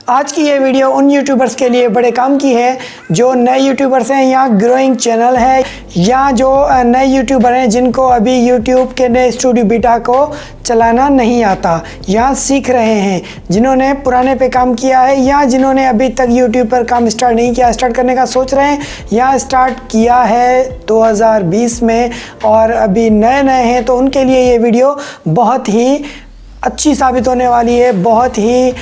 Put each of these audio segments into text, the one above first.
आज की ये वीडियो उन यूट्यूबर्स के लिए बड़े काम की है जो नए यूट्यूबर्स हैं या ग्रोइंग चैनल है या जो नए यूट्यूबर हैं जिनको अभी यूट्यूब के नए स्टूडियो बीटा को चलाना नहीं आता या सीख रहे हैं, जिन्होंने पुराने पे काम किया है या जिन्होंने अभी तक यूट्यूब पर काम स्टार्ट नहीं किया, स्टार्ट करने का सोच रहे हैं या स्टार्ट किया है 2020 में और अभी नए नए हैं, तो उनके लिए ये वीडियो बहुत ही अच्छी साबित होने वाली है। बहुत ही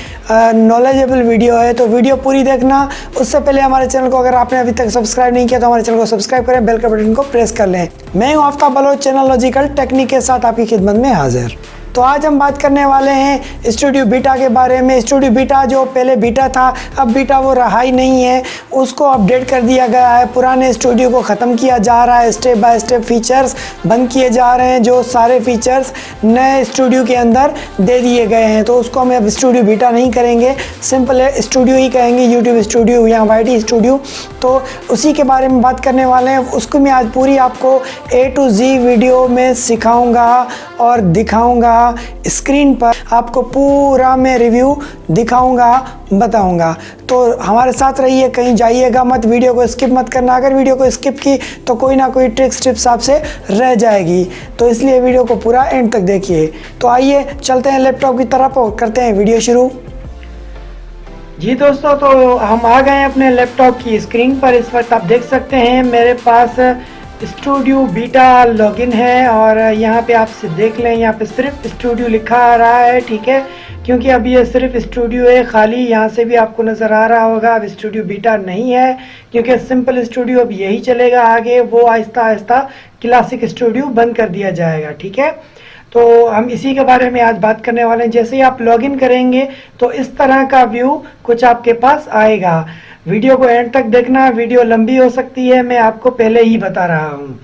नॉलेजेबल वीडियो है, तो वीडियो पूरी देखना। उससे पहले हमारे चैनल को अगर आपने अभी तक सब्सक्राइब नहीं किया तो हमारे चैनल को सब्सक्राइब करें, बेल का बटन को प्रेस कर लें। मैं हूं Aftab Baloch, channel logical technique के साथ आपकी खिदमत में हाजिर। तो आज हम बात करने वाले हैं स्टूडियो बीटा के बारे में। स्टूडियो बीटा जो पहले बीटा था, अब बीटा वो रहा ही नहीं है, उसको अपडेट कर दिया गया है। पुराने स्टूडियो को ख़त्म किया जा रहा है, स्टेप बाय स्टेप फीचर्स बंद किए जा रहे हैं। जो सारे फीचर्स नए स्टूडियो के अंदर दे दिए गए हैं, तो उसको हम अब स्टूडियो बीटा नहीं करेंगे, सिंपल स्टूडियो ही कहेंगे, यूट्यूब स्टूडियो या वाईटी स्टूडियो। तो उसी के बारे में बात करने वाले हैं। उसको मैं आज पूरी आपको A to Z वीडियो में सिखाऊंगा और दिखाऊंगा। स्क्रीन पर आपको पूरा मैं रिव्यू दिखाऊंगा, बताऊंगा। तो हमारे साथ रहिए, कहीं जाइएगा मत, वीडियो को स्किप मत करना। अगर वीडियो को स्किप की तो कोई ना कोई ट्रिक्स टिप्स आपसे रह जाएगी, तो इसलिए वीडियो को पूरा एंड तक देखिए। तो आइए चलते हैं लैपटॉप की तरफ और करते हैं वीडियो शुरू। जी दोस्तों, तो हम आ गए अपने लैपटॉप की स्क्रीन पर। इस वक्त आप देख सकते हैं मेरे पास स्टूडियो बीटा लॉगिन है और यहाँ पे आप देख लें, यहाँ पे सिर्फ स्टूडियो लिखा आ रहा है, ठीक है, क्योंकि अब ये सिर्फ स्टूडियो है खाली। यहाँ से भी आपको नज़र आ रहा होगा अब स्टूडियो बीटा नहीं है, क्योंकि सिंपल स्टूडियो अब यही चलेगा आगे। वो आहिस्ता आहिस्ता क्लासिक स्टूडियो बंद कर दिया जाएगा, ठीक है। तो हम इसी के बारे में आज बात करने वाले हैं। जैसे ही आप लॉगिन करेंगे तो इस तरह का व्यू कुछ आपके पास आएगा। वीडियो को एंड तक देखना, वीडियो लंबी हो सकती है, मैं आपको पहले ही बता रहा हूँ।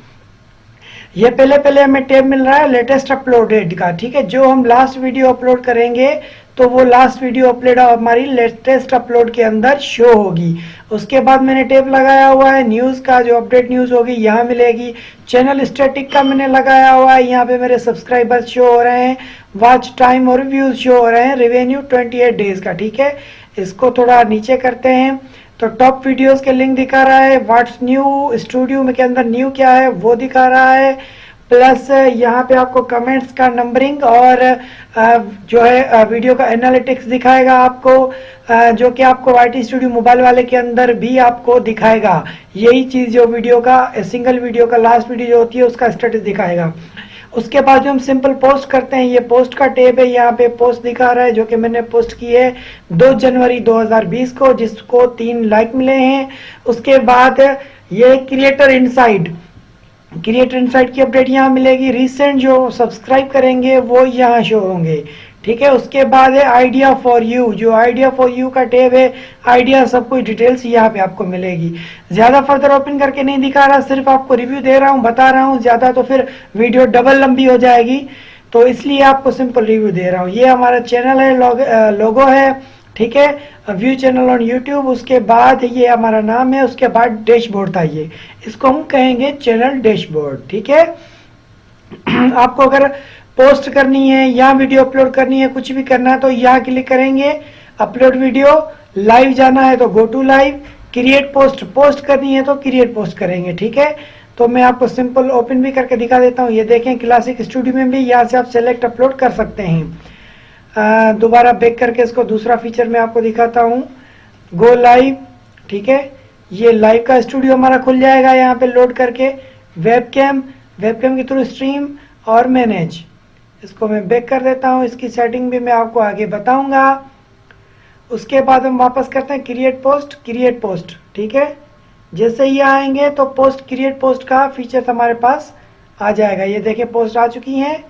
ये पहले हमें टैब मिल रहा है लेटेस्ट अपलोडेड का, ठीक है। जो हम लास्ट वीडियो अपलोड करेंगे तो वो लास्ट वीडियो अपलोड हमारी लेटेस्ट अपलोड के अंदर शो होगी। उसके बाद मैंने टैब लगाया हुआ है न्यूज़ का, जो अपडेट न्यूज़ होगी यहाँ मिलेगी। चैनल स्टैटिक का मैंने लगाया हुआ है, यहाँ पे मेरे सब्सक्राइबर्स शो हो रहे हैं, वॉच टाइम और व्यूज शो हो रहे हैं, रेवेन्यू 28 डेज का, ठीक है। इसको थोड़ा नीचे करते हैं तो टॉप वीडियोस के लिंक दिखा रहा है। व्हाट्स न्यू स्टूडियो में के अंदर न्यू क्या है वो दिखा रहा है, प्लस यहाँ पे आपको कमेंट्स का नंबरिंग और जो है वीडियो का एनालिटिक्स दिखाएगा आपको, जो कि आपको वाईटी स्टूडियो मोबाइल वाले के अंदर भी आपको दिखाएगा। यही चीज़ जो वीडियो का सिंगल वीडियो का लास्ट वीडियो जो होती है उसका स्टेटस दिखाएगा। उसके बाद जो हम सिंपल पोस्ट करते हैं, ये पोस्ट का टैब है, यहाँ पे पोस्ट दिखा रहा है जो कि मैंने पोस्ट की है 2 जनवरी 2020 को, जिसको 3 लाइक मिले हैं। उसके बाद ये क्रिएटर इनसाइड की अपडेट यहाँ मिलेगी। रिसेंट जो सब्सक्राइब करेंगे वो यहाँ शो होंगे, ठीक है। उसके बाद है आइडिया फॉर यू, जो आइडिया फॉर यू का टैब है, आइडिया सब कुछ डिटेल्स यहाँ पे आपको मिलेगी। ज़्यादा फर्दर ओपन करके नहीं दिखा रहा, सिर्फ आपको रिव्यू दे रहा हूँ, बता रहा हूँ। ज़्यादा तो फिर वीडियो डबल लंबी हो जाएगी, तो इसलिए आपको सिंपल रिव्यू दे रहा हूँ। ये हमारा चैनल है, लोगो है, ठीक है, व्यू चैनल ऑन यूट्यूब। उसके बाद ये हमारा नाम है, उसके बाद डैशबोर्ड था, ये इसको हम कहेंगे चैनल डैशबोर्ड, ठीक है। आपको अगर पोस्ट करनी है या वीडियो अपलोड करनी है, कुछ भी करना है तो यहाँ क्लिक करेंगे, अपलोड वीडियो, लाइव जाना है तो go to live, create post करनी है तो क्रिएट पोस्ट करेंगे, ठीक है। तो मैं आपको सिंपल ओपन भी करके दिखा देता हूँ। ये देखें क्लासिक स्टूडियो में भी यहाँ से आप सेलेक्ट अपलोड कर सकते हैं। दोबारा बैक करके इसको दूसरा फीचर मैं आपको दिखाता हूँ, गो लाइव, ठीक है। ये लाइव का स्टूडियो हमारा खुल जाएगा यहाँ पे लोड करके। वेबकैम के थ्रू स्ट्रीम और मैनेज, इसको मैं बैक कर देता हूँ। इसकी सेटिंग भी मैं आपको आगे बताऊंगा। उसके बाद हम वापस करते हैं क्रिएट पोस्ट, ठीक है। जैसे ही आएंगे तो क्रिएट पोस्ट का फीचर हमारे पास आ जाएगा। ये देखिए पोस्ट आ चुकी हैं,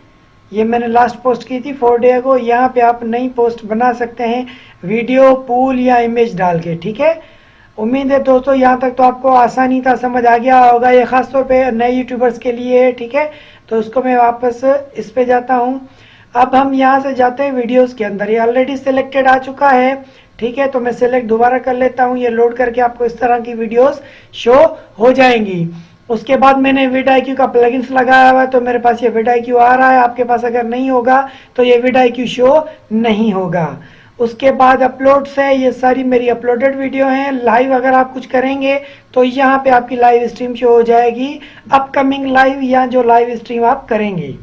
ये मैंने लास्ट पोस्ट की थी 4 डे को। यहाँ पे आप नई पोस्ट बना सकते हैं वीडियो, पूल या इमेज डाल के, ठीक है। उम्मीद है दोस्तों यहाँ तक तो आपको आसानी था, समझ आ गया होगा। ये खास तौर पे नए यूट्यूबर्स के लिए है, ठीक है। तो उसको मैं वापस इस पे जाता हूँ। अब हम यहाँ से जाते हैं वीडियोस के अंदर। ये ऑलरेडी सिलेक्टेड आ चुका है, ठीक है। तो मैं सिलेक्ट दोबारा कर लेता हूँ। ये लोड करके आपको इस तरह की वीडियोस शो हो जाएंगी। उसके बाद मैंने vidIQ का प्लगइन्स लगाया हुआ है, तो मेरे पास ये vidIQ आ रहा है। आपके पास अगर नहीं होगा तो ये vidIQ शो नहीं होगा। उसके बाद अपलोड्स है, ये सारी मेरी अपलोडेड वीडियो हैं। लाइव अगर आप कुछ करेंगे तो यहाँ पे आपकी लाइव स्ट्रीम शो हो जाएगी, अपकमिंग लाइव या जो लाइव स्ट्रीम आप करेंगे।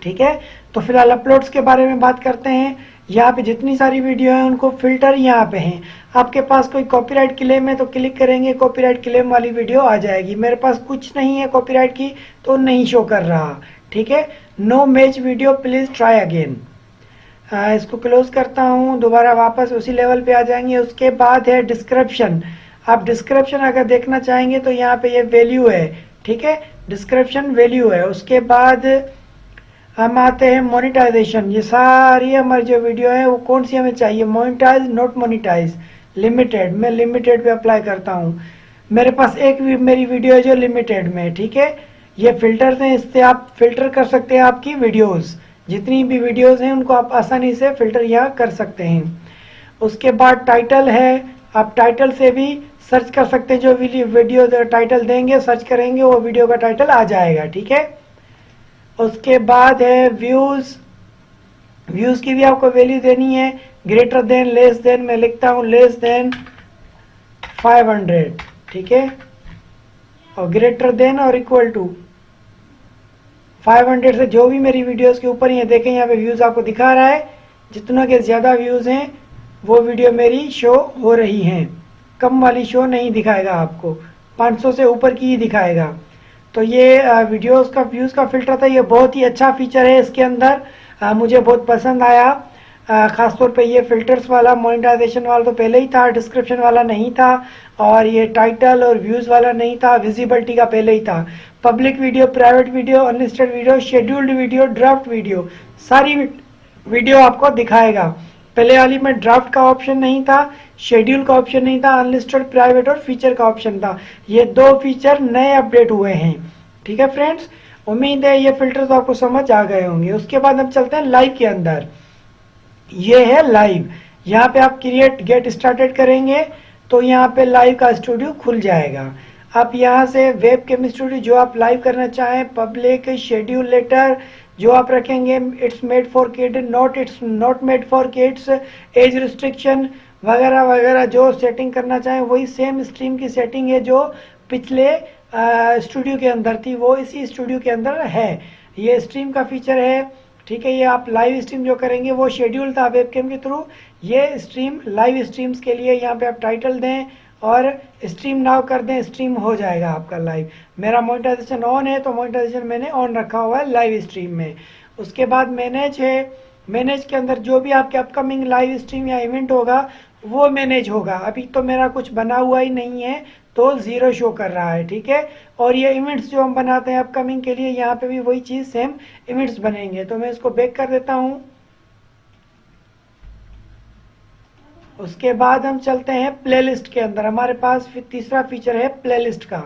ठीक है, तो फिलहाल अपलोड्स के बारे में बात करते हैं। यहाँ पे जितनी सारी वीडियो हैं उनको फिल्टर यहाँ पे हैं। आपके पास कोई कॉपीराइट क्लेम है तो क्लिक करेंगे, कॉपीराइट क्लेम वाली वीडियो आ जाएगी। मेरे पास कुछ नहीं है कॉपीराइट की तो नहीं शो कर रहा। ठीक है, no match video, please try again. इसको क्लोज करता हूँ, दोबारा वापस उसी लेवल पे आ जाएंगे। उसके बाद है डिस्क्रिप्शन। आप डिस्क्रिप्शन अगर देखना चाहेंगे तो यहाँ पे ये वैल्यू है। ठीक है, डिस्क्रिप्शन वैल्यू है। उसके बाद हम आते हैं मोनिटाइजेशन। ये सारी हमारी जो वीडियो है वो कौन सी हमें चाहिए, मोनिटाइज नॉट मोनिटाइज, लिमिटेड। मैं लिमिटेड पे अप्लाई करता हूँ। मेरे पास एक मेरी वीडियो है जो लिमिटेड में है। ठीक है, ये फिल्टर्स हैं, इससे आप फिल्टर कर सकते हैं आपकी वीडियोस। जितनी भी वीडियोस हैं उनको आप आसानी से फिल्टर यहाँ कर सकते हैं। उसके बाद टाइटल है, आप टाइटल से भी सर्च कर सकते हैं। जो वीडियो टाइटल देंगे, सर्च करेंगे, वो वीडियो का टाइटल आ जाएगा। ठीक है, उसके बाद है व्यूज। व्यूज की भी आपको वैल्यू देनी है, ग्रेटर देन, लेस देन। मैं लिखता हूँ लेस देन 500। ठीक है, और ग्रेटर देन और इक्वल टू 500 से जो भी मेरी वीडियोस के ऊपर ही है, देखें यहाँ पे व्यूज आपको दिखा रहा है। जितनों के ज्यादा व्यूज हैं वो वीडियो मेरी शो हो रही हैं, कम वाली शो नहीं दिखाएगा आपको, 500 से ऊपर की ही दिखाएगा। तो ये वीडियोस का व्यूज का फिल्टर था, ये बहुत ही अच्छा फीचर है इसके अंदर। मुझे बहुत पसंद आया। खासतौर पे ये फिल्टर्स वाला, मोनेटाइजेशन वाला तो पहले ही था, डिस्क्रिप्शन वाला नहीं था, और ये टाइटल और व्यूज वाला नहीं था, विजिबिलिटी का पहले ही था। Public video, private video, unlisted video, scheduled video, draft video, सारी वीडियो आपको दिखाएगा। पहले वाली में ड्राफ्ट का ऑप्शन नहीं था, शेड्यूल का ऑप्शन नहीं था, अनलिस्टेड, प्राइवेट और फीचर का ऑप्शन था। ये दो फीचर नए अपडेट हुए हैं। ठीक है फ्रेंड्स, उम्मीद है ये फिल्टर्स आपको समझ आ गए होंगे। उसके बाद हम चलते हैं लाइव के अंदर। ये है लाइव। यहाँ पे आप क्रिएट गेट स्टार्टेड करेंगे तो यहाँ पे लाइव का स्टूडियो खुल जाएगा। आप यहाँ से वेब केम स्टूडियो जो आप लाइव करना चाहें, पब्लिक, शेड्यूल लेटर जो आप रखेंगे, it's made for kid, it's not made for kids, age restriction वगैरह वगैरह, जो सेटिंग करना चाहें वही सेम स्ट्रीम की सेटिंग है जो पिछले स्टूडियो के अंदर थी, वो इसी स्टूडियो के अंदर है। ये स्ट्रीम का फीचर है। ठीक है, ये आप लाइव स्ट्रीम जो करेंगे वो शेड्यूल था वेबकैम के थ्रू, ये स्ट्रीम लाइव स्ट्रीम्स के लिए। यहाँ पे आप टाइटल दें और स्ट्रीम नाउ कर दें, स्ट्रीम हो जाएगा आपका लाइव। मेरा मोनेटाइजेशन ऑन है तो मोनेटाइजेशन मैंने ऑन रखा हुआ है लाइव स्ट्रीम में। उसके बाद मैनेज है, मैनेज के अंदर जो भी आपके अपकमिंग लाइव स्ट्रीम या इवेंट होगा वो मैनेज होगा। अभी तो मेरा कुछ बना हुआ ही नहीं है तो 0 शो कर रहा है। ठीक है, और ये इवेंट्स जो हम बनाते हैं अपकमिंग के लिए, यहाँ पे भी वही चीज सेम इवेंट्स बनेंगे। तो मैं इसको बैक कर देता हूँ। उसके बाद हम चलते हैं प्लेलिस्ट के अंदर। हमारे पास तीसरा फीचर है प्लेलिस्ट का।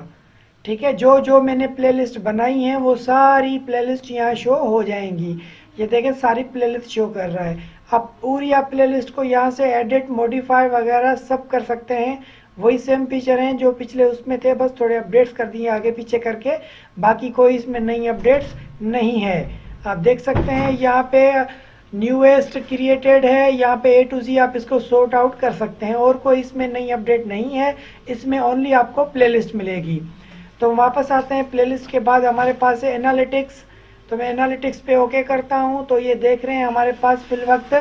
ठीक है, जो जो मैंने प्लेलिस्ट बनाई है वो सारी प्लेलिस्ट यहाँ शो हो जाएंगी। ये देखें सारी प्लेलिस्ट शो कर रहा है। आप पूरी आप प्लेलिस्ट को यहाँ से एडिट, मॉडिफाई वगैरह सब कर सकते हैं। वही सेम फीचर हैं जो पिछले उसमें थे, बस थोड़े अपडेट्स कर दिए आगे पीछे करके, बाकी कोई इसमें नई अपडेट्स नहीं है। आप देख सकते हैं यहाँ पे न्यूएस्ट क्रिएटेड है, यहाँ पे A to Z आप इसको सॉर्ट आउट कर सकते हैं, और कोई इसमें नई अपडेट नहीं है। इसमें ओनली आपको प्लेलिस्ट मिलेगी। तो वापस आते हैं प्लेलिस्ट के बाद हमारे पास है एनालिटिक्स। तो मैं एनालिटिक्स पे ओके करता हूँ। तो ये देख रहे हैं हमारे पास फिल वक्त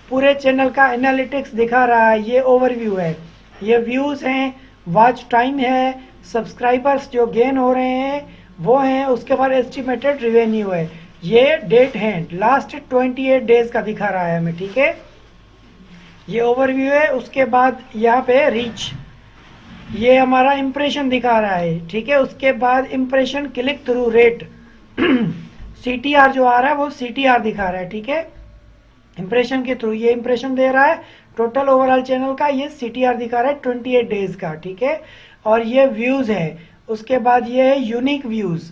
पूरे चैनल का एनालिटिक्स दिखा रहा है। ये ओवरव्यू है, ये व्यूज हैं, वॉच टाइम है, सब्सक्राइबर्स जो गेन हो रहे हैं वो हैं, उसके बाद एस्टिमेटेड रिवेन्यू है, ये डेट है, लास्ट 28 डेज का दिखा रहा है हमें। ठीक है, ये ओवरव्यू है। उसके बाद यहाँ पे रीच, ये हमारा इंप्रेशन दिखा रहा है। ठीक है, उसके बाद impression click through rate CTR जो आ रहा है वो CTR दिखा रहा है। ठीक है, इंप्रेशन के थ्रू ये इंप्रेशन दे रहा है। टोटल ओवरऑल चैनल का ये CTR दिखा रहा है 28 डेज का। ठीक है, और ये व्यूज है। उसके बाद ये है यूनिक व्यूज।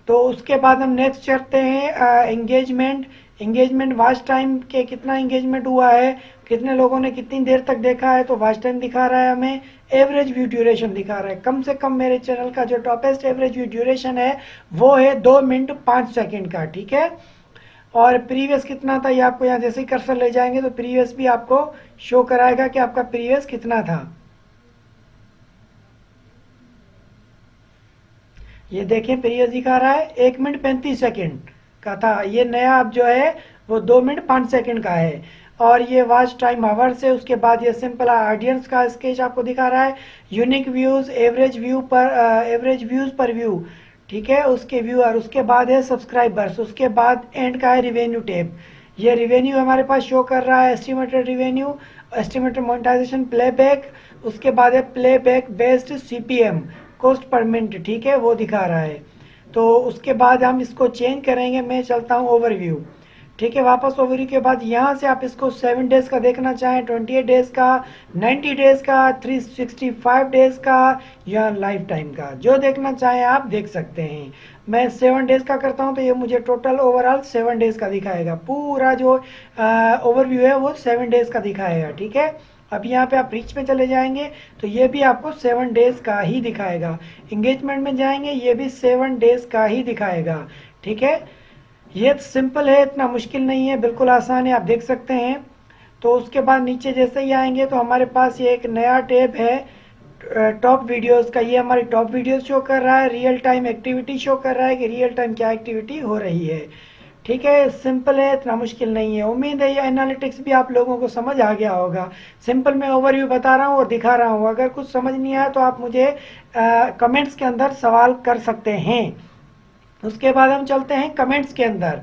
तो उसके बाद हम नेक्स्ट चलते हैं एंगेजमेंट। एंगेजमेंट वॉच टाइम के कितना एंगेजमेंट हुआ है, कितने लोगों ने कितनी देर तक देखा है, तो वॉच टाइम दिखा रहा है हमें। एवरेज व्यू ड्यूरेशन दिखा रहा है। कम से कम मेरे चैनल का जो टॉपेस्ट एवरेज व्यू ड्यूरेशन है वो है 2 मिनट 5 सेकंड का। ठीक है, और प्रीवियस कितना था ये आपको यहाँ जैसे ही कर्सर ले जाएंगे तो प्रीवियस भी आपको शो कराएगा कि आपका प्रीवियस कितना था। ये देखिए प्रीवियस दिखा रहा है 1 मिनट 35 सेकेंड का था। ये नया अब जो है वो 2 मिनट 5 सेकेंड का है। और ये वॉच टाइम आवर्स है। उसके बाद ये सिंपल ऑडियंस का स्केच आपको दिखा रहा है। यूनिक व्यूज, एवरेज व्यूज पर व्यू, ठीक है, उसके व्यूअर। उसके बाद है सब्सक्राइबर्स। उसके बाद एंड का है रिवेन्यू टैब। ये रिवेन्यू हमारे पास शो कर रहा है, estimated revenue, estimated monetization, playback. उसके बाद है playback based CPM, cost per minute, ठीक है, वो दिखा रहा है। तो उसके बाद हम इसको चेंज करेंगे। मैं चलता हूँ ओवरव्यू, ठीक है। वापस ओवरव्यू के बाद यहाँ से आप इसको 7 डेज का देखना चाहें, 28 डेज का, 90 डेज का, 365 डेज का या लाइफ टाइम का, जो देखना चाहें आप देख सकते हैं। मैं 7 डेज का करता हूँ तो ये मुझे टोटल ओवरऑल 7 डेज का दिखाएगा। पूरा जो ओवरव्यू है वो 7 डेज का दिखाएगा, ठीक है। अब यहाँ पे आप रीच में चले जाएंगे तो ये भी आपको 7 डेज का ही दिखाएगा। इंगेजमेंट में जाएंगे ये भी 7 डेज का ही दिखाएगा, ठीक है। ये सिंपल है, इतना मुश्किल नहीं है, बिल्कुल आसान है, आप देख सकते हैं। तो उसके बाद नीचे जैसे ही आएंगे तो हमारे पास ये एक नया टैब है टॉप वीडियोस का। ये हमारी टॉप वीडियोस शो कर रहा है। रियल टाइम एक्टिविटी शो कर रहा है कि रियल टाइम क्या एक्टिविटी हो रही है, ठीक है। सिंपल है, इतना मुश्किल नहीं है। उम्मीद है ये एनालिटिक्स भी आप लोगों को समझ आ गया होगा। सिंपल मैं ओवरव्यू बता रहा हूँ और दिखा रहा हूँ। अगर कुछ समझ नहीं आया तो आप मुझे कमेंट्स के अंदर सवाल कर सकते हैं। उसके बाद हम चलते हैं कमेंट्स के अंदर।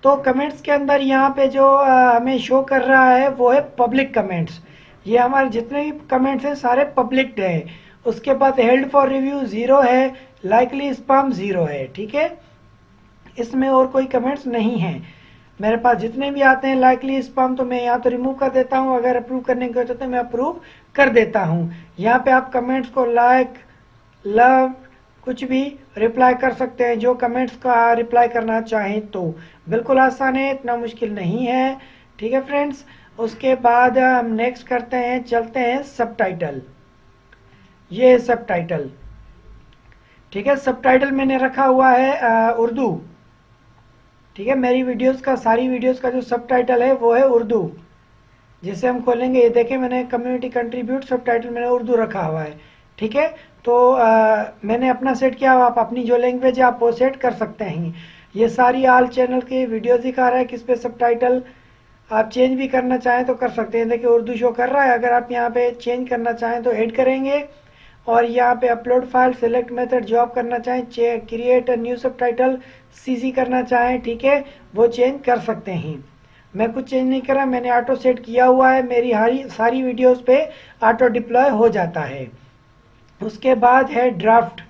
तो कमेंट्स के अंदर यहाँ पे जो हमें शो कर रहा है वो है पब्लिक कमेंट्स। ये हमारे जितने भी कमेंट्स हैं सारे पब्लिक हैं। उसके बाद हेल्ड फॉर रिव्यू 0 है, लाइकली स्पैम 0 है, ठीक है। इसमें और कोई कमेंट्स नहीं है मेरे पास। जितने भी आते हैं लाइकली स्पैम तो मैं यहाँ तो रिमूव कर देता हूँ। अगर अप्रूव करने की होता तो मैं अप्रूव कर देता हूँ। यहाँ पे आप कमेंट्स को लाइक, लव, कुछ भी रिप्लाई कर सकते हैं, जो कमेंट्स का रिप्लाई करना चाहें तो। बिल्कुल आसान है, इतना मुश्किल नहीं है, ठीक है फ्रेंड्स। उसके बाद हम नेक्स्ट करते हैं, चलते हैं सबटाइटल। ये सबटाइटल, ठीक है। सबटाइटल मैंने रखा हुआ है उर्दू, ठीक है। मेरी वीडियोस का, सारी वीडियोस का जो सबटाइटल है वो है उर्दू। जैसे हम खोलेंगे ये देखें मैंने कम्युनिटी कंट्रीब्यूट सबटाइटल मैंने उर्दू रखा हुआ है, ठीक है। तो मैंने अपना सेट किया हुआ, आप अपनी जो लैंग्वेज है आप वो सेट कर सकते हैं। ये सारी आल चैनल की वीडियो दिखा रहा है किस पे सबटाइटल आप चेंज भी करना चाहें तो कर सकते हैं। देखिए उर्दू शो कर रहा है। अगर आप यहाँ पे चेंज करना चाहें तो ऐड करेंगे। और यहाँ पे अपलोड फाइल, सिलेक्ट मेथड, जो आप करना चाहें, क्रिएट न्यू सबटाइटल, सीसी करना चाहें, ठीक है, वो चेंज कर सकते हैं। मैं कुछ चेंज नहीं करा, मैंने ऑटो सेट किया हुआ है। मेरी सारी वीडियोस पे ऑटो डिप्लॉय हो जाता है। उसके बाद है ड्राफ्ट।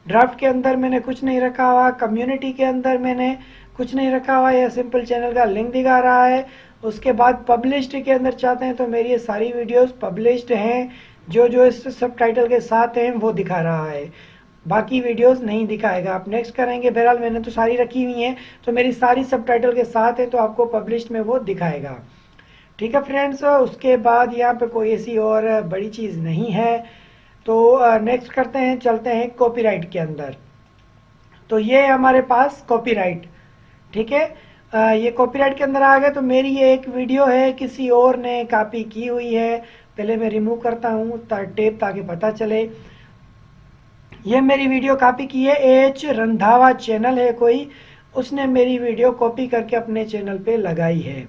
ड्राफ्ट के अंदर मैंने कुछ नहीं रखा हुआ। कम्युनिटी के अंदर मैंने कुछ नहीं रखा हुआ, यह सिंपल चैनल का लिंक दिखा रहा है। उसके बाद पब्लिश्ड के अंदर चाहते हैं तो मेरी ये सारी वीडियोस पब्लिश्ड हैं, जो जो इस सबटाइटल के साथ हैं वो दिखा रहा है, बाकी वीडियोस नहीं दिखाएगा। आप नेक्स्ट करेंगे, बहरहाल मैंने तो सारी रखी हुई हैं तो मेरी सारी सबटाइटल के साथ है तो आपको पब्लिश्ड में वो दिखाएगा, ठीक है फ्रेंड्स। उसके बाद यहाँ पे कोई ऐसी और बड़ी चीज़ नहीं है। तो नेक्स्ट करते हैं, चलते हैं कॉपीराइट के अंदर। तो ये हमारे पास कॉपीराइट, ठीक है। ये कॉपीराइट के अंदर आ गए तो मेरी ये एक वीडियो है किसी और ने कॉपी की हुई है। पहले मैं रिमूव करता हूँ टेप ताकि पता चले। ये मेरी वीडियो कॉपी की है, एच रंधावा चैनल है कोई, उसने मेरी वीडियो कॉपी करके अपने चैनल पे लगाई है।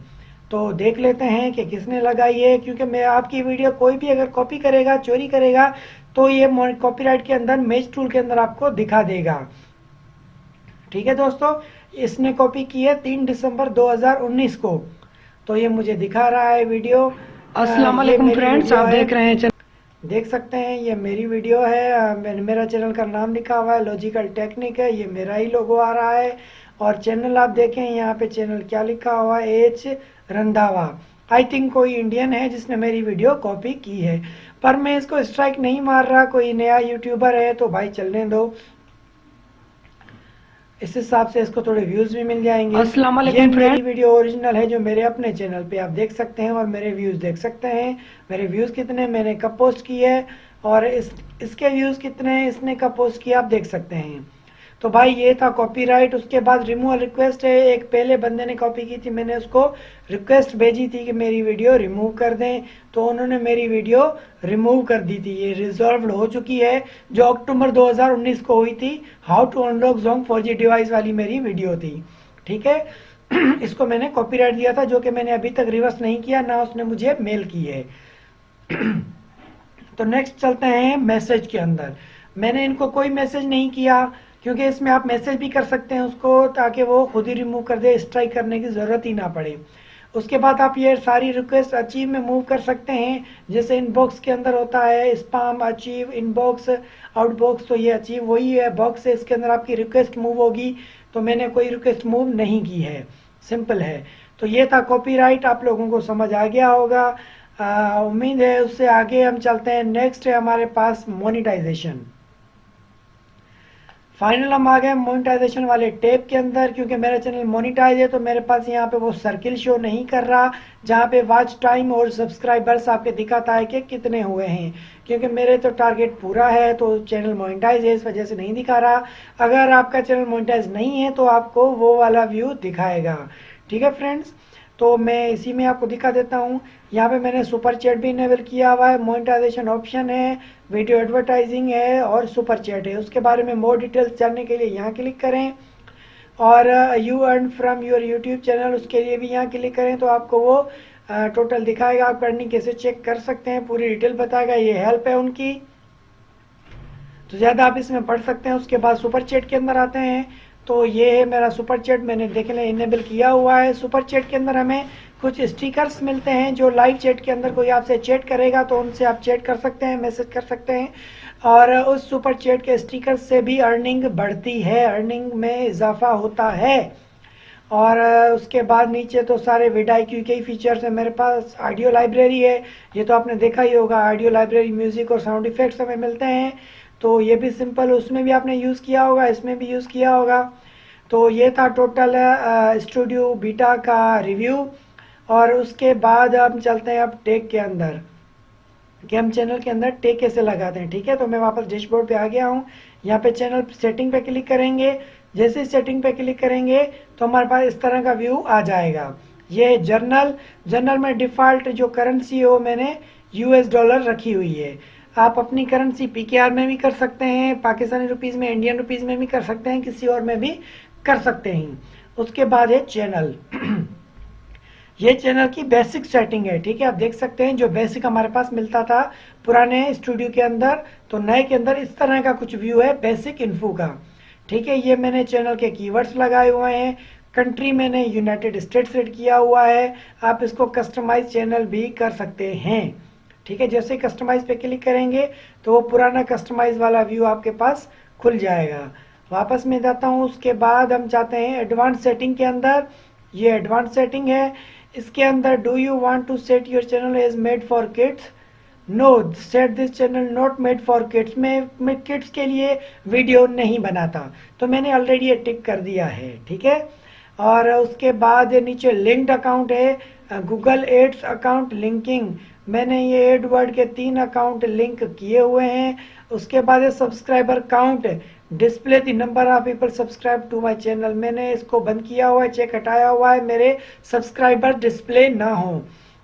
तो देख लेते हैं कि किसने लगाई है, क्योंकि मैं आपकी वीडियो कोई भी अगर कॉपी करेगा, चोरी करेगा तो ये कॉपीराइट के अंदर मैच टूल के अंदर आपको दिखा देगा, ठीक है दोस्तों। इसने कॉपी की है 3 दिसंबर 2019 को, तो ये मुझे दिखा रहा है वीडियो। अस्सलाम वालेकुम फ्रेंड्स, आप देख रहे हैं, देख सकते हैं ये मेरी वीडियो है। मेरा चैनल का नाम लिखा हुआ है लॉजिकल टेक्निक है, ये मेरा ही लोगो आ रहा है। और चैनल आप देखें यहाँ पे चैनल क्या लिखा हुआ है, एच रंधावा। आई थिंक कोई इंडियन है जिसने मेरी वीडियो कॉपी की है, पर मैं इसको स्ट्राइक नहीं मार रहा। कोई नया यूट्यूबर है तो भाई चलने दो, इस हिसाब से इसको थोड़े व्यूज भी मिल जाएंगे। अस्सलाम वालेकुम ये मेरी वीडियो ओरिजिनल है जो मेरे अपने चैनल पे आप देख सकते हैं और मेरे व्यूज देख सकते हैं। मेरे व्यूज कितने, मैंने कब पोस्ट किए है और इसके व्यूज कितने, इसने कब पोस्ट किया, आप देख सकते हैं। तो भाई ये था कॉपीराइट। उसके बाद रिमूवल रिक्वेस्ट है, एक पहले बंदे ने कॉपी की थी, मैंने उसको रिक्वेस्ट भेजी थी कि मेरी वीडियो रिमूव कर दें, तो उन्होंने मेरी वीडियो रिमूव कर दी थी। ये रिजॉल्व हो चुकी है, जो अक्टूबर 2019 को हुई थी, how to unlock Zong 4G device वाली मेरी वीडियो थी। ठीक है इसको मैंने कॉपीराइट दिया था, जो कि मैंने अभी तक रिवर्स नहीं किया, ना उसने मुझे मेल की है। तो नेक्स्ट चलते हैं मैसेज के अंदर। मैंने इनको कोई मैसेज नहीं किया, क्योंकि इसमें आप मैसेज भी कर सकते हैं उसको, ताकि वो खुद ही रिमूव कर दे, स्ट्राइक करने की ज़रूरत ही ना पड़े। उसके बाद आप ये सारी रिक्वेस्ट अचीव में मूव कर सकते हैं, जैसे इनबॉक्स के अंदर होता है स्पैम, अचीव, इनबॉक्स, आउटबॉक्स, तो ये अचीव वही है, बॉक्स है, इसके अंदर आपकी रिक्वेस्ट मूव होगी। तो मैंने कोई रिक्वेस्ट मूव नहीं की है, सिंपल है। तो ये था कॉपीराइट, आप लोगों को समझ आ गया होगा, उम्मीद है। उससे आगे हम चलते हैं, नेक्स्ट है हमारे पास मोनिटाइजेशन। फाइनल हम आ गए मोनिटाइजेशन वाले टैब के अंदर। क्योंकि मेरा चैनल मोनिटाइज है, तो मेरे पास यहाँ पे वो सर्किल शो नहीं कर रहा, जहाँ पे वॉच टाइम और सब्सक्राइबर्स आपके दिखाता है कि कितने हुए हैं। क्योंकि मेरे तो टारगेट पूरा है, तो चैनल मोनिटाइज है, इस वजह से नहीं दिखा रहा। अगर आपका चैनल मोनिटाइज नहीं है, तो आपको वो वाला व्यू दिखाएगा। ठीक है फ्रेंड्स, तो मैं इसी में आपको दिखा देता हूँ। यहाँ पे मैंने सुपर चैट भी इनेबल किया हुआ है, मोनेटाइजेशन ऑप्शन है, वीडियो एडवर्टाइजिंग है और सुपर चैट है। उसके बारे में मोर डिटेल्स जानने के लिए यहाँ क्लिक करें, और you earn from your YouTube channel, उसके लिए भी यहाँ क्लिक करें, तो आपको वो टोटल दिखाएगा, आप अर्निंग कैसे चेक कर सकते हैं, पूरी डिटेल बताएगा। ये हेल्प है उनकी, तो ज़्यादा आप इसमें पढ़ सकते हैं। उसके बाद सुपर चैट के अंदर आते हैं, तो ये है मेरा सुपर चैट, मैंने देख लें इनेबल किया हुआ है। सुपर चैट के अंदर हमें कुछ स्टिकर्स मिलते हैं, जो लाइव चैट के अंदर कोई आपसे चैट करेगा तो उनसे आप चैट कर सकते हैं, मैसेज कर सकते हैं, और उस सुपर चैट के स्टिकर से भी अर्निंग बढ़ती है, अर्निंग में इजाफा होता है। और उसके बाद नीचे तो सारे विडाईक्यू के ही फीचर्स है मेरे पास। ऑडियो लाइब्रेरी है, ये तो आपने देखा ही होगा, ऑडियो लाइब्रेरी, म्यूजिक और साउंड इफेक्ट्स हमें मिलते हैं। तो ये भी सिंपल, उसमें भी आपने यूज़ किया होगा, इसमें भी यूज़ किया होगा। तो ये था टोटल स्टूडियो बीटा का रिव्यू। और उसके बाद हम चलते हैं अब टेक के अंदर, कि हम चैनल के अंदर टेक कैसे लगाते हैं। ठीक है, तो मैं वापस डैशबोर्ड पे आ गया हूँ। यहाँ पे चैनल सेटिंग पे क्लिक करेंगे, जैसे ही सेटिंग पे क्लिक करेंगे तो हमारे पास इस तरह का व्यू आ जाएगा। ये जर्नल में डिफ़ॉल्ट जो करेंसी है वो मैंने $US रखी हुई है। आप अपनी करेंसी PKR में भी कर सकते हैं, पाकिस्तानी रुपीज़ में, इंडियन रुपीज़ में भी कर सकते हैं, किसी और में भी कर सकते हैं। उसके बाद है चैनल ये चैनल की बेसिक सेटिंग है। ठीक है, आप देख सकते हैं जो बेसिक हमारे पास मिलता था पुराने स्टूडियो के अंदर, तो नए के अंदर इस तरह का कुछ व्यू है बेसिक इन्फो का। ठीक है, ये मैंने चैनल के कीवर्ड्स लगाए हुए हैं, कंट्री मैंने यूनाइटेड स्टेट्स सेट किया हुआ है। आप इसको कस्टमाइज चैनल भी कर सकते हैं। ठीक है, जैसे कस्टमाइज पे क्लिक करेंगे तो वो पुराना कस्टमाइज वाला व्यू आपके पास खुल जाएगा। वापस में जाता हूँ, उसके बाद हम चाहते हैं एडवांस सेटिंग के अंदर। ये एडवांस सेटिंग है, इसके अंदर do you want to set your channel as made for kids, no set this channel not made for kids. मैं किड्स के लिए वीडियो नहीं बनाता, तो मैंने ऑलरेडी ये टिक कर दिया है। ठीक है, और उसके बाद नीचे लिंक्ड अकाउंट है, गूगल एड्स अकाउंट लिंकिंग, मैंने ये एडवर्ड के 3 अकाउंट लिंक किए हुए हैं। उसके बाद है subscriber count, display the number of people subscribe to my channel, मैंने इसको बंद किया हुआ है, चेक हटाया हुआ है, मेरे सब्सक्राइबर डिस्प्ले ना हो।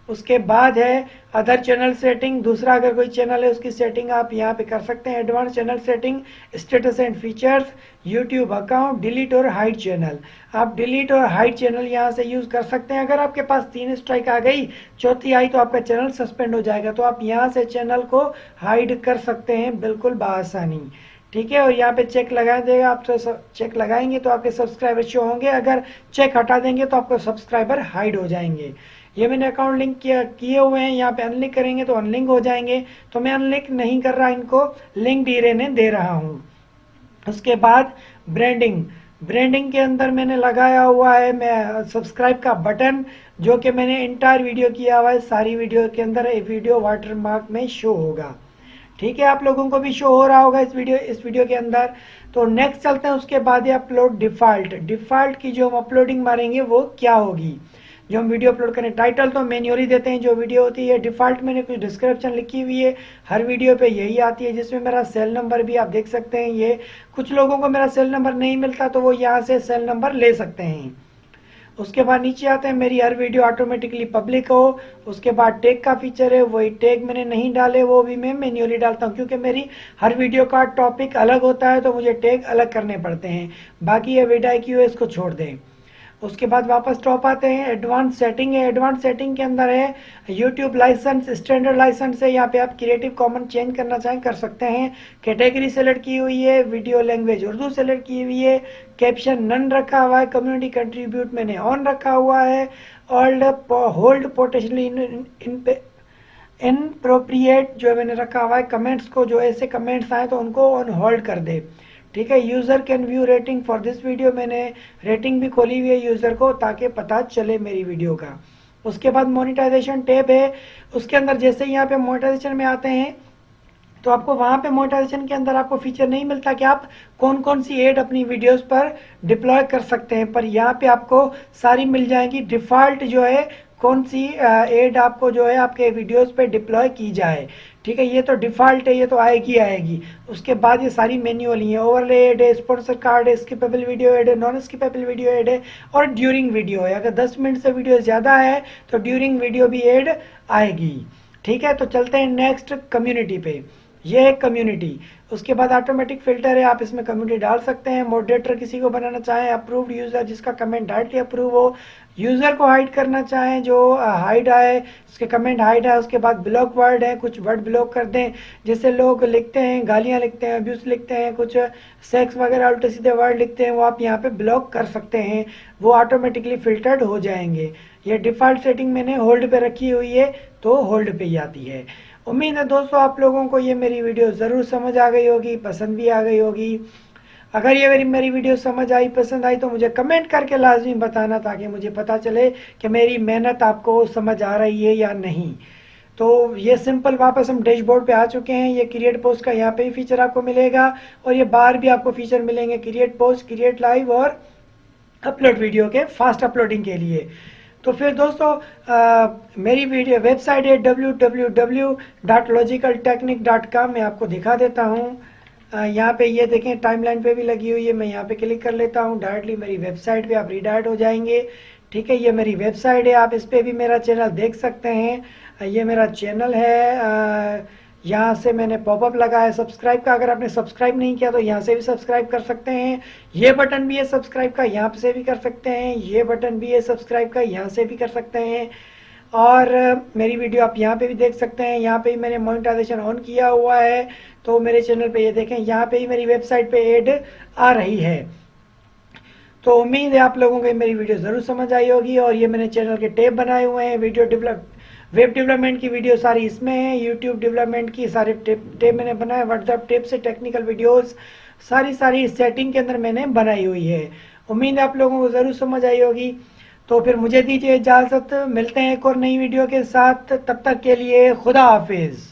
उसके बाद है अदर चैनल सेटिंग, दूसरा अगर कोई चैनल है उसकी सेटिंग आप यहाँ पे कर सकते हैं। Advance channel setting, status and features, YouTube account, delete और हाइड चैनल। आप डिलीट और हाइड चैनल यहाँ से यूज़ कर सकते हैं। अगर आपके पास 3 स्ट्राइक आ गई, चौथी आई तो आपका चैनल सस्पेंड हो जाएगा, तो आप यहाँ से चैनल को हाइड कर सकते हैं बिल्कुल बआसानी। ठीक है, और यहाँ पे चेक लगा देगा, आप चेक लगाएंगे तो आपके सब्सक्राइबर शो होंगे, अगर चेक हटा देंगे तो आपके सब्सक्राइबर हाइड हो जाएंगे। ये मैंने अकाउंट लिंक किए हुए हैं, यहाँ पे अनलिंक करेंगे तो अनलिंक हो जाएंगे, तो मैं अनलिंक नहीं कर रहा, इनको लिंक ही रहने दे रहा हूँ। उसके बाद ब्रांडिंग के अंदर मैंने लगाया हुआ है मैं सब्सक्राइब का बटन, जो कि मैंने इंटायर वीडियो किया हुआ है, सारी वीडियो के अंदर एक वीडियो वाटरमार्क में शो होगा। ठीक है, आप लोगों को भी शो हो रहा होगा इस वीडियो के अंदर। तो नेक्स्ट चलते हैं, उसके बाद ये अपलोड डिफ़ॉल्ट की जो हम अपलोडिंग मारेंगे वो क्या होगी। जो हम वीडियो अपलोड करें। टाइटल तो मैन्युअली देते हैं जो वीडियो होती है। डिफ़ॉल्ट मैंने कुछ डिस्क्रिप्शन लिखी हुई है, हर वीडियो पे यही आती है, जिसमें मेरा सेल नंबर भी आप देख सकते हैं। ये कुछ लोगों को मेरा सेल नंबर नहीं मिलता तो वो यहाँ से सेल नंबर ले सकते हैं। उसके बाद नीचे आते हैं, मेरी हर वीडियो ऑटोमेटिकली पब्लिक हो। उसके बाद टैग का फीचर है, वही टैग मैंने नहीं डाले, वो भी मैं मैन्युअली डालता हूँ, क्योंकि मेरी हर वीडियो का टॉपिक अलग होता है तो मुझे टैग अलग करने पड़ते हैं। बाकी ये विडाई की है, इसको छोड़ दें। उसके बाद वापस टॉप आते हैं, एडवांस सेटिंग है। एडवांस सेटिंग के अंदर है यूट्यूब लाइसेंस, स्टैंडर्ड लाइसेंस है। यहाँ पे आप क्रिएटिव कॉमन चेंज करना चाहें कर सकते हैं। कैटेगरी सेलेक्ट की हुई है, वीडियो लैंग्वेज उर्दू सेलेक्ट की हुई है, कैप्शन नन रखा हुआ है, कम्युनिटी कंट्रीब्यूट मैंने ऑन रखा हुआ है, होल्ड पोटेंशियली इनप्रोप्रिएट जो मैंने रखा हुआ है। कमेंट्स को, जो ऐसे कमेंट्स आए तो उनको ऑन होल्ड कर दे। ठीक है। User can view rating for this video, मैंने रेटिंग भी खोली हुई है यूज़र को, ताकि पता चले मेरी वीडियो का। उसके बाद मोनेटाइजेशन टैब है, उसके अंदर जैसे ही यहाँ पे मोनेटाइजेशन में आते हैं तो आपको वहाँ पे मोनेटाइजेशन के अंदर आपको फीचर नहीं मिलता कि आप कौन कौन सी एड अपनी वीडियोस पर डिप्लॉय कर सकते हैं, पर यहाँ पे आपको सारी मिल जाएंगी। डिफ़ॉल्ट जो है कौन सी एड आपको जो है आपके वीडियोस पे डिप्लॉय की जाए। ठीक है, ये तो डिफ़ॉल्ट है, ये तो आएगी आएगी। उसके बाद ये सारी मैन्युअली है, ओवरले एड है, स्पॉन्सर कार्ड है, स्किपेबल वीडियो एड है, नॉन स्किपेबल वीडियो एड है, और ड्यूरिंग वीडियो है। अगर 10 मिनट से वीडियो ज़्यादा है तो ड्यूरिंग वीडियो भी एड आएगी। ठीक है, तो चलते हैं नेक्स्ट कम्युनिटी पे। ये है कम्युनिटी। उसके बाद ऑटोमेटिक फिल्टर है, आप इसमें कम्युनिटी डाल सकते हैं। मॉडरेटर किसी को बनाना चाहें, अप्रूव्ड यूज़र जिसका कमेंट डायरेक्टली अप्रूव हो, यूज़र को हाइड करना चाहें जो हाइड आए, उसके कमेंट हाइड है। उसके बाद ब्लॉक वर्ड है, कुछ वर्ड ब्लॉक कर दें। जैसे लोग लिखते हैं, गालियाँ लिखते हैं, अब्यूज़ लिखते हैं, कुछ सेक्स वगैरह उल्टे सीधे वर्ड लिखते हैं, वो आप यहाँ पे ब्लॉक कर सकते हैं, वो ऑटोमेटिकली फिल्टर्ड हो जाएंगे। ये डिफ़ॉल्ट सेटिंग मैंने होल्ड पे रखी हुई है, तो होल्ड पे ही आती है। उम्मीद है दोस्तों आप लोगों को ये मेरी वीडियो ज़रूर समझ आ गई होगी, पसंद भी आ गई होगी। अगर ये मेरी वीडियो समझ आई, पसंद आई, तो मुझे कमेंट करके लाजमी बताना, ताकि मुझे पता चले कि मेरी मेहनत आपको समझ आ रही है या नहीं। तो ये सिंपल, वापस हम डैशबोर्ड पे आ चुके हैं। ये क्रिएट पोस्ट का यहाँ पे ही फीचर आपको मिलेगा, और ये बाहर भी आपको फीचर मिलेंगे, क्रिएट पोस्ट, क्रिएट लाइव और अपलोड वीडियो के फास्ट अपलोडिंग के लिए। तो फिर दोस्तों मेरी वीडियो वेबसाइट है www.logicaltechnic.com, मैं आपको दिखा देता हूँ। यहाँ पे ये देखें, टाइमलाइन पे भी लगी हुई है। मैं यहाँ पे क्लिक कर लेता हूँ, डायरेक्टली मेरी वेबसाइट पे आप रीडायरेक्ट हो जाएंगे। ठीक है, ये मेरी वेबसाइट है, आप इस पर भी मेरा चैनल देख सकते हैं। ये मेरा चैनल है, यहाँ से मैंने पॉपअप लगाया है सब्सक्राइब का। अगर आपने सब्सक्राइब नहीं किया तो यहाँ से भी सब्सक्राइब कर सकते हैं। ये बटन भी है सब्सक्राइब का, यहाँ से भी कर सकते हैं। ये बटन भी है सब्सक्राइब का, यहाँ से भी कर सकते हैं। और मेरी वीडियो आप यहाँ पे भी देख सकते हैं। यहाँ पे भी मैंने मोनेटाइजेशन ऑन किया हुआ है, तो मेरे चैनल पे ये देखें, यहाँ पे ही मेरी वेबसाइट पे ऐड आ रही है। तो उम्मीद है आप लोगों को मेरी वीडियो ज़रूर समझ आई होगी। और ये मैंने चैनल के टैब बनाए हुए हैं, वेब डेवलपमेंट की वीडियो सारी इसमें है, यूट्यूब डेवलपमेंट की सारे टैब मैंने बनाए, व्हाट्सएप टैब से टेक्निकल वीडियोस सारी सेटिंग के अंदर मैंने बनाई हुई है। उम्मीद है आप लोगों को ज़रूर समझ आई होगी। तो फिर मुझे दीजिए इजाज़त, मिलते हैं एक और नई वीडियो के साथ। तब तक के लिए खुदा हाफिज़।